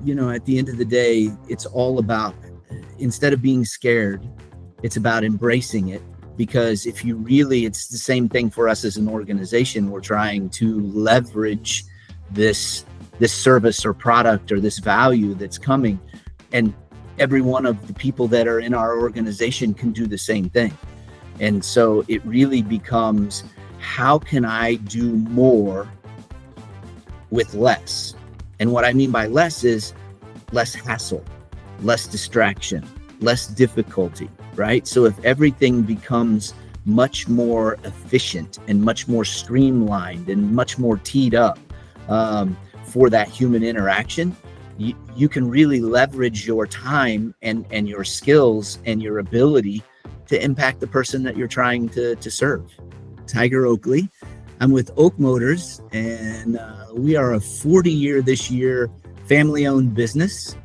at the end of the day, it's all about, instead of being scared, it's about embracing it. Because if you really, it's the same thing for us as an organization. We're trying to leverage this service or product or this value that's coming, and every one of the people that are in our organization can do the same thing. And so it really becomes, how can I do more with less? And what I mean by less is less hassle, less distraction, less difficulty, right? So if everything becomes much more efficient and much more streamlined and much more teed up for that human interaction, you can really leverage your time and your skills and your ability to impact the person that you're trying to serve. Tiger Okeley. I'm with Oak Motors, and we are a 40-year this year family-owned business.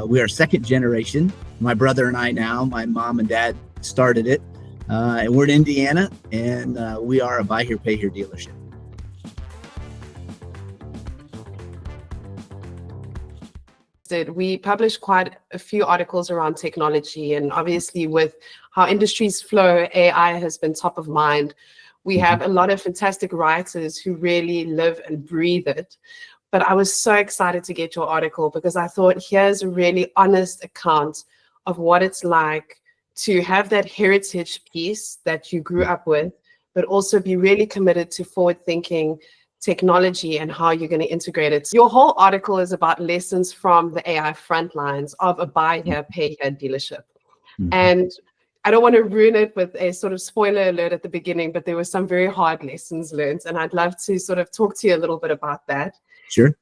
We are second generation. My brother and I now, my mom and dad started it, and we're in Indiana, and we are a buy here, pay here dealership. We published quite a few articles around technology, and obviously with how industries flow, AI has been top of mind. We have a lot of fantastic writers who really live and breathe it. But I was so excited to get your article because I thought, here's a really honest account of what it's like to have that heritage piece that you grew up with, but also be really committed to forward-thinking technology and how you're going to integrate it. Your whole article is about lessons from the AI frontlines of a buy here, pay here dealership. And I don't want to ruin it with a sort of spoiler alert at the beginning, but there were some very hard lessons learned. And I'd love to sort of talk to you a little bit about that. Sure.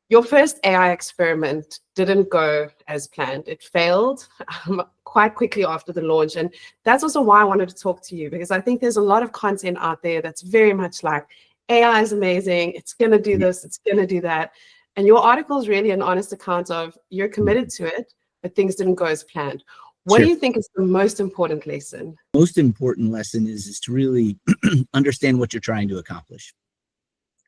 Your first AI experiment didn't go as planned. It failed quite quickly after the launch. And that's also why I wanted to talk to you, because I think there's a lot of content out there that's very much like, AI is amazing, it's going to do this, it's going to do that. And your article is really an honest account of you're committed to it, but things didn't go as planned. What do you think is the most important lesson? Most important lesson is to really understand what you're trying to accomplish,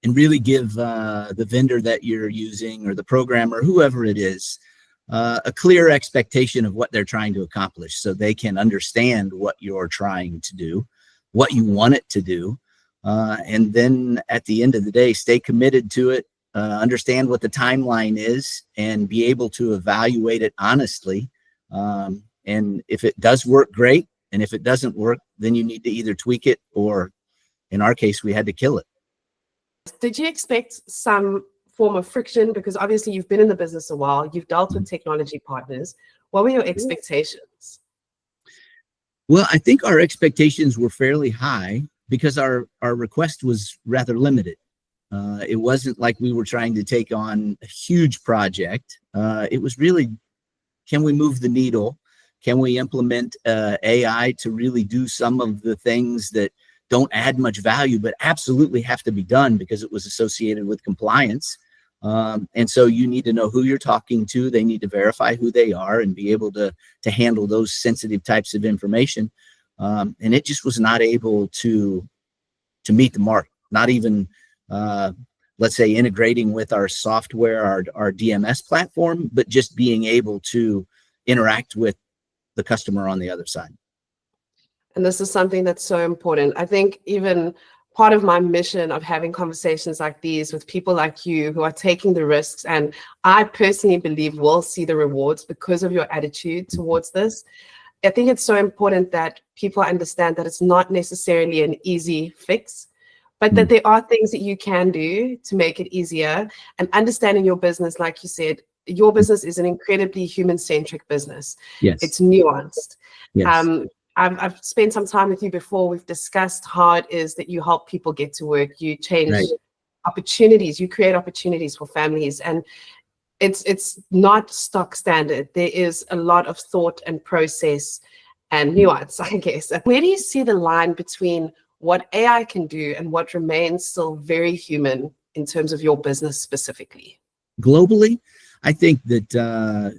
and really give the vendor that you're using or the programmer, whoever it is, a clear expectation of what they're trying to accomplish, so they can understand what you're trying to do, what you want it to do. And then at the end of the day, stay committed to it, understand what the timeline is, and be able to evaluate it honestly. And if it does work, great. And if it doesn't work, then you need to either tweak it, or in our case, we had to kill it. Did you expect some form of friction? Because obviously you've been in the business a while, you've dealt with technology partners. What were your expectations? Well, I think our expectations were fairly high because our request was rather limited. It wasn't like we were trying to take on a huge project. It was really, can we move the needle? Can we implement AI to really do some of the things that don't add much value, but absolutely have to be done because it was associated with compliance? And so you need to know who you're talking to. They need to verify who they are and be able to handle those sensitive types of information. And it just was not able to meet the mark, not even, let's say, integrating with our software, our DMS platform, but just being able to interact with the customer on the other side. And this is something that's so important. I think even part of my mission of having conversations like these with people like you who are taking the risks, and I personally believe will see the rewards because of your attitude towards this. I think it's so important that people understand that it's not necessarily an easy fix, but that there are things that you can do to make it easier. And understanding your business, like you said, your business is an incredibly human-centric business. Yes. It's nuanced. Yes. I've spent some time with you before. We've discussed how it is that you help people get to work. You change opportunities. You create opportunities for families. And it's not stock standard. There is a lot of thought and process and nuance, I guess. Where do you see the line between what AI can do and what remains still very human in terms of your business specifically? Globally, I think that,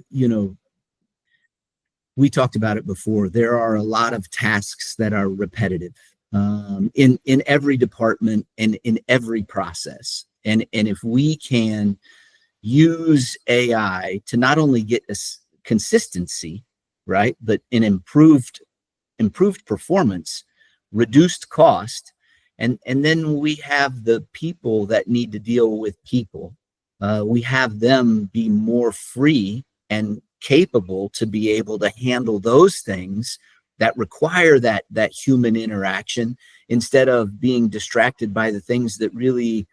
we talked about it before. There are a lot of tasks that are repetitive in every department and in every process. And if we can use AI to not only get us consistency, right, but an improved performance, reduced cost, and then we have the people that need to deal with people. We have them be more free and capable to be able to handle those things that require that human interaction, instead of being distracted by the things that really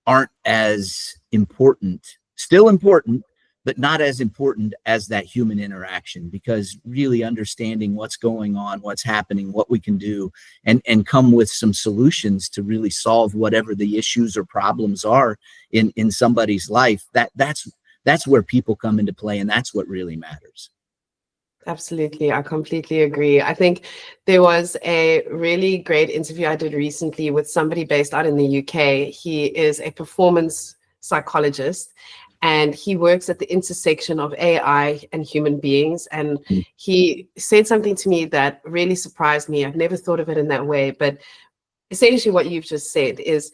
aren't as important, still important, but not as important as that human interaction. Because really understanding what's going on, what's happening, what we can do, and come with some solutions to really solve whatever the issues or problems are in somebody's life, that's where people come into play, and that's what really matters. Absolutely. I completely agree. I think there was a really great interview I did recently with somebody based out in the UK. He is a performance psychologist, and he works at the intersection of AI and human beings. And he said something to me that really surprised me. I've never thought of it in that way, but essentially what you've just said is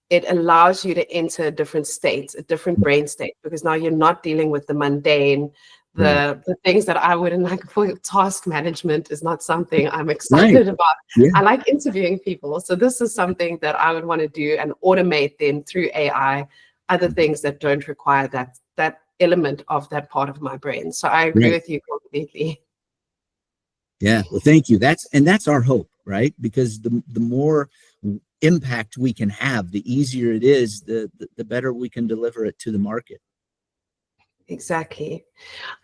it allows you to enter a different state, a different brain state, because now you're not dealing with the mundane, the things that I wouldn't like. For task management is not something I'm excited about. Yeah. I like interviewing people. So this is something that I would want to do and automate them through AI, other things that don't require that element of that part of my brain. So I agree with you completely. Yeah, well, thank you. That's our hope, right? Because the more impact we can have, the easier it is, the better we can deliver it to the market. Exactly.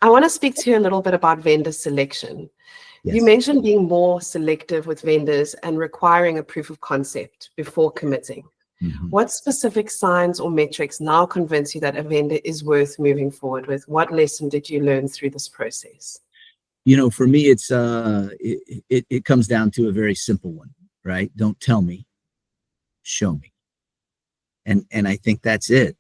I want to speak to you a little bit about vendor selection. Yes. You mentioned being more selective with vendors and requiring a proof of concept before committing. Mm-hmm. What specific signs or metrics now convince you that a vendor is worth moving forward with? What lesson did you learn through this process? For me, it's it comes down to a very simple one, right? Don't tell me, show me. And I think that's it.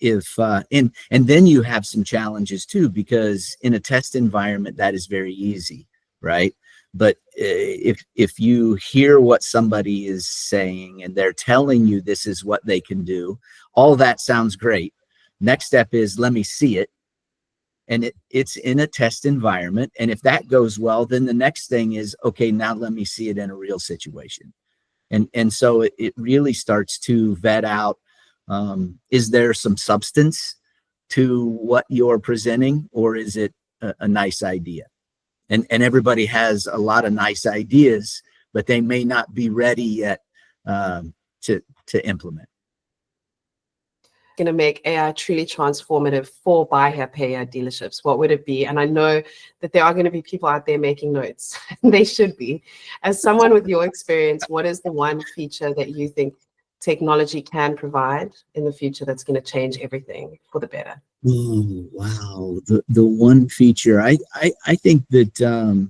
And then you have some challenges too, because in a test environment that is very easy, right? But if you hear what somebody is saying and they're telling you this is what they can do, all that sounds great. Next step is, let me see it. And it's in a test environment. And if that goes well, then the next thing is, okay, now let me see it in a real situation. And so it really starts to vet out, is there some substance to what you're presenting, or is it a nice idea? And everybody has a lot of nice ideas, but they may not be ready yet to implement. Going to make AI truly transformative for buy here, pay here dealerships? What would it be? And I know that there are going to be people out there making notes. They should be. As someone with your experience, what is the one feature that you think technology can provide in the future that's going to change everything for the better? Oh, wow. The one feature, I think that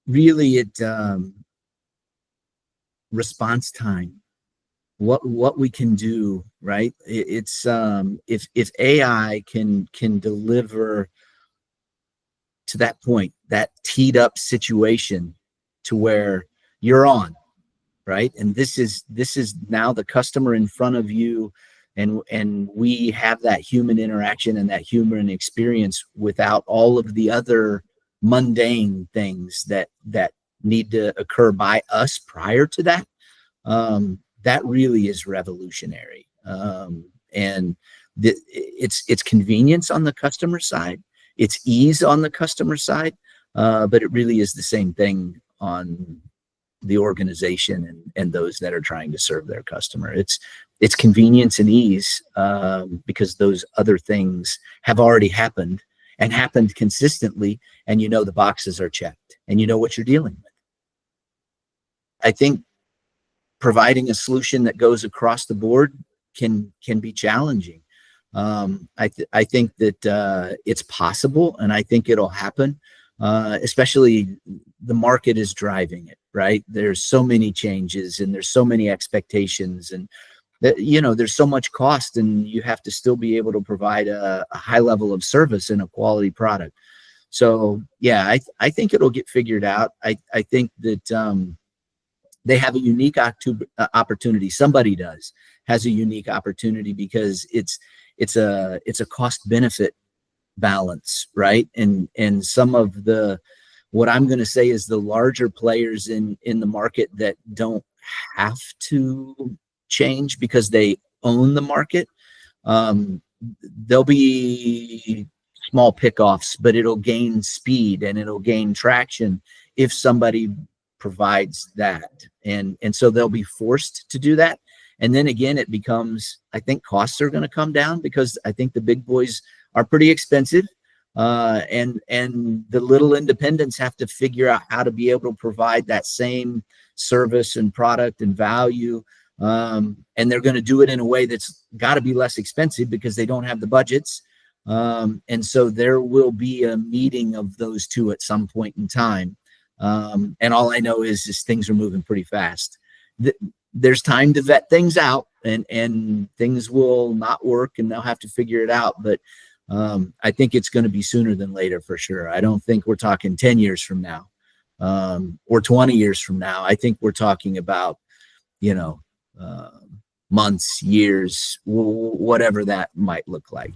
really it response time. What we can do, right? It's if AI can deliver to that point, that teed up situation to where you're on, right? And this is now the customer in front of you, and we have that human interaction and that human experience without all of the other mundane things that need to occur by us prior to that. That really is revolutionary. And it's convenience on the customer side, it's ease on the customer side, but it really is the same thing on the organization and those that are trying to serve their customer. It's convenience and ease, because those other things have already happened and happened consistently, and the boxes are checked and what you're dealing with. I think providing a solution that goes across the board can be challenging. I think that it's possible, and I think it'll happen. Especially the market is driving it, right? There's so many changes and there's so many expectations, and there's so much cost, and you have to still be able to provide a high level of service and a quality product. So yeah, I think it'll get figured out. I think that they have a unique opportunity. Somebody does has a unique opportunity because it's a cost benefit balance, right? And some of the, what I'm going to say is the larger players in the market that don't have to change because they own the market, there'll be small pickoffs, but it'll gain speed and it'll gain traction if somebody provides that. And so they'll be forced to do that. And then again, it becomes, I think costs are going to come down because I think the big boys are pretty expensive. And the little independents have to figure out how to be able to provide that same service and product and value. And they're going to do it in a way that's got to be less expensive because they don't have the budgets. And so there will be a meeting of those two at some point in time. And all I know is things are moving pretty fast. There's time to vet things out, and things will not work and they'll have to figure it out. But I think it's going to be sooner than later for sure. I don't think we're talking 10 years from now, or 20 years from now. I think we're talking about, months, years, whatever that might look like,